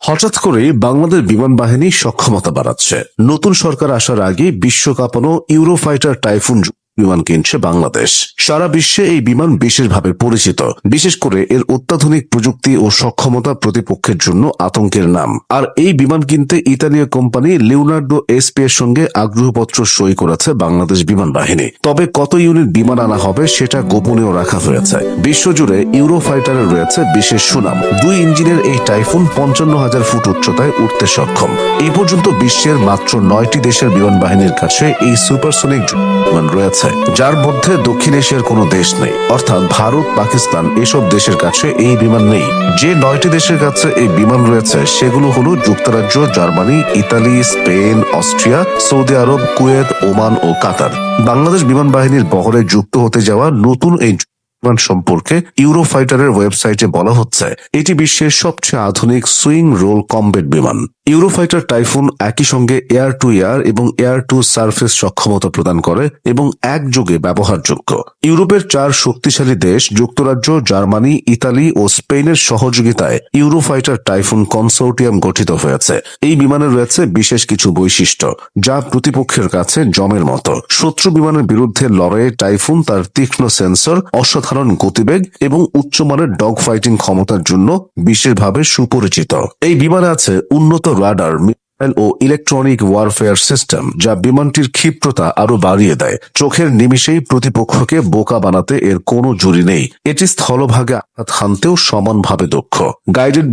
হঠাৎ করে বাংলাদেশ বিমান বাহিনী সক্ষমতা বাড়াচ্ছে। নতুন সরকার আসার আগে বিশ্ব কাঁপানো ইউরোফাইটার টাইফুন বিমান কিনছে বাংলাদেশ। সারা বিশ্বে এই বিমান বিশেষভাবে পরিচিত, বিশেষ করে এর অত্যাধুনিক প্রযুক্তি ও সক্ষমতা প্রতিপক্ষের জন্য আতঙ্কের নাম। আর এই বিমান কিনতে ইতালীয় কোম্পানি লিওনার্দো এসপি এর সঙ্গে আগ্রহপত্র সই করেছে বাংলাদেশ বিমান বাহিনী। তবে কত ইউনিট বিমান আনা হবে সেটা গোপনীয় রাখা হয়েছে। বিশ্বজুড়ে ইউরোফাইটারে রয়েছে বিশেষ সুনাম। 2 ইঞ্জিনের এই টাইফুন 55,000 ফুট উচ্চতায় উঠতে সক্ষম। এই পর্যন্ত বিশ্বের মাত্র 9টি দেশের বিমান বাহিনীর কাছে এই সুপারসনিক বিমান রয়েছে, যার মধ্যে দক্ষিণ এশিয়ার কোনো দেশ নেই। অর্থাৎ ভারত, পাকিস্তান এসব দেশের কাছে এই বিমান নেই। যে 9টি দেশের কাছে এই বিমান রয়েছে সেগুলো হলো যুক্তরাজ্য, Germany, Italy, Spain, Austria, Saudi Arabia, Kuwait, Oman ও কাতার। বাংলাদেশ বিমান বাহিনীর বহরে যুক্ত হতে যাওয়া নতুন এই বিমান সম্পর্কে ইউরোফাইটারের ওয়েবসাইটে বলা হচ্ছে, এটি বিশ্বের সবচেয়ে আধুনিক সুইং রোল কমব্যাট বিমান। ইউরোফাইটার টাইফুন একই সঙ্গে এয়ার টু এয়ার এবং এয়ার টু সারফেস সক্ষমতা প্রদান করে এবং একযোগে ব্যবহারযোগ্য। ইউরোপের 4 শক্তিশালী দেশ যুক্তরাজ্য, জার্মানি, ইতালি ও স্পেনের সহযোগিতায় ইউরোফাইটার টাইফুন কনসোর্টিয়াম গঠিত হয়েছে। এই বিমানে রয়েছে বিশেষ কিছু বৈশিষ্ট্য যা প্রতিপক্ষের কাছে জমের মতো। শত্রু বিমানের বিরুদ্ধে লড়াইয়ে টাইফুন তার তীক্ষ্ণ সেন্সর, অসাধারণ গতিবেগ এবং উচ্চমানের ডগ ফাইটিং ক্ষমতার জন্য বিশেষভাবে সুপরিচিত। এই বিমানে আছে উন্নত রাডার, মিসাইল ও ইলেকট্রনিক ওয়ারফেয়ার সিস্টেম, যা বিমানটির ক্ষিপ্রতা আরো বাড়িয়ে দেয়। চোখের নিমিষেই প্রতিপক্ষকে বোকা বানাতে এর কোনো জুড়ি নেই। এটি স্থলভাগে আঘাত হানতেও সমানভাবে দক্ষ। গাইডেড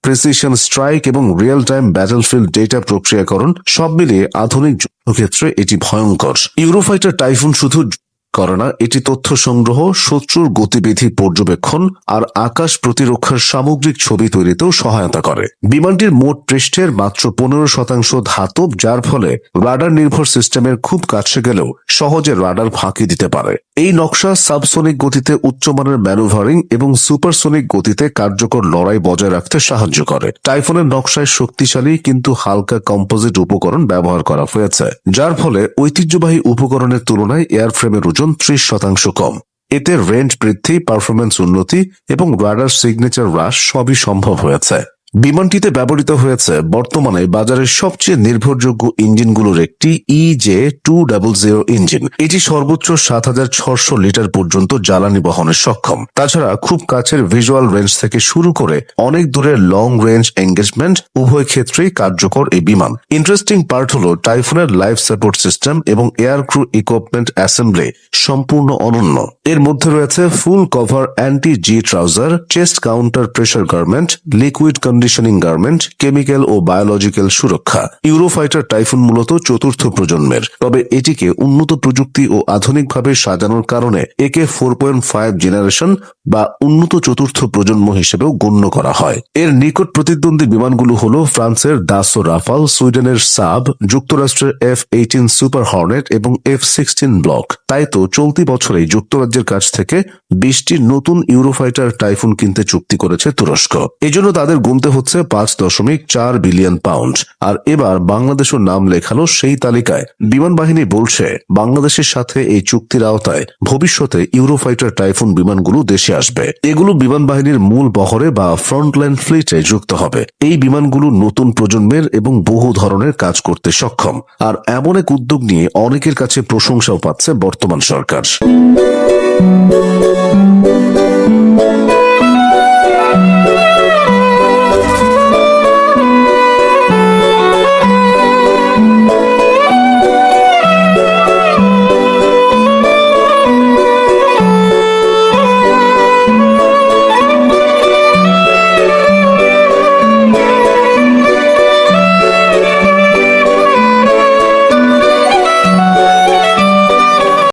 প্রিসিশন স্ট্রাইক এবং রিয়েল টাইম ব্যাটলফিল্ড ডেটা প্রক্রিয়াকরণ সব মিলিয়ে আধুনিক যুদ্ধক্ষেত্রে এটি ভয়ঙ্কর। ইউরোফাইটার টাইফুন শুধু করে না, এটি তথ্য সংগ্রহ, শত্রুর গতিবিধি পর্যবেক্ষণ আর আকাশ প্রতিরক্ষার সামগ্রিক ছবি তৈরিতেও সহায়তা করে। বিমানটির মোট পৃষ্ঠের মাত্র 15% ধাতব, যার ফলে রাডার নির্ভর সিস্টেমের খুব কাছে গেলেও সহজে রাডার ফাঁকি দিতে পারে। এই নকশা সাবসোনিক গতিতে উচ্চমানের ম্যানুভারিং এবং সুপারসোনিক গতিতে কার্যকর লড়াই বজায় রাখতে সাহায্য করে। টাইফুনের নকশায় শক্তিশালী কিন্তু হালকা কম্পোজিট উপকরণ ব্যবহার করা হয়েছে, যার ফলে ঐতিহ্যবাহী উপকরণের তুলনায় এয়ারফ্রেমের ওজন 30% কম। এতে রেঞ্জ বৃদ্ধি, পারফরমেন্স উন্নতি এবং রাডার সিগনেচার হ্রাস সবই সম্ভব হয়েছে। বিমানটিতে ব্যবহৃত হয়েছে বর্তমানে বাজারের সবচেয়ে নির্ভরযোগ্য ইঞ্জিনগুলোর একটি EJ200 ইঞ্জিন। এটি সর্বোচ্চ 7,600 লিটার পর্যন্ত জ্বালানি বহনে সক্ষম। তাছাড়া খুব কাছের ভিজুয়াল রেঞ্জ থেকে শুরু করে অনেক দূরের লং রেঞ্জ এঙ্গেজমেন্ট উভয় ক্ষেত্রেই কার্যকর এই বিমান। ইন্টারেস্টিং পার্ট হলো টাইফুনের লাইফ সাপোর্ট সিস্টেম এবং এয়ার ক্রু ইকুইপমেন্ট অ্যাসেম্বলি সম্পূর্ণ অনন্য। এর মধ্যে রয়েছে full cover anti G trouser, chest counter pressure garment, liquid conditioning garment, chemical ও বায়োলজিক্যাল সুরক্ষা। ইউরোফাইটার টাইফুন মূলত 4র্থ প্রজন্মের, তবে এটিকে উন্নত প্রযুক্তি ও আধুনিকভাবে সাজানোর কারণে একে 4.5 জেনারেশন বা উন্নত 4র্থ প্রজন্ম হিসেবেও গণ্য করা হয়। এর নিকট প্রতিদ্বন্দ্বী বিমানগুলো হল ফ্রান্সের দাসো রাফাল, সুইডেনের সাব, যুক্তরাষ্ট্রের F-18 সুপার হর্নেট এবং F-16 ব্লক। তাই তো চলতি বছরেই যুক্তরাজ্যের কাছ থেকে 20টি নতুন ইউরোফাইটার টাইফুন কিনতে চুক্তি করেছে তুরস্ক। এজন্য তাদের গুনতে হচ্ছে 5.4 বিলিয়ন পাউন্ড। আর এবার বাংলাদেশও নাম লেখালো সেই তালিকায়। বিমান বাহিনী বলছে, বাংলাদেশের সাথে এই চুক্তির আওতায় ভবিষ্যতে ইউরোফাইটার টাইফুন বিমানগুলো দেশে আসবে। এগুলো বিমান বাহিনীর মূল বহরে বা ফ্রন্টলাইন ফ্লিটে যুক্ত হবে। এই বিমানগুলো নতুন প্রজন্মের এবং বহু ধরনের কাজ করতে সক্ষম। আর এমন এক উদ্যোগ নিয়ে অনেকের কাছে প্রশংসাও পাচ্ছে বর্তমান সরকার।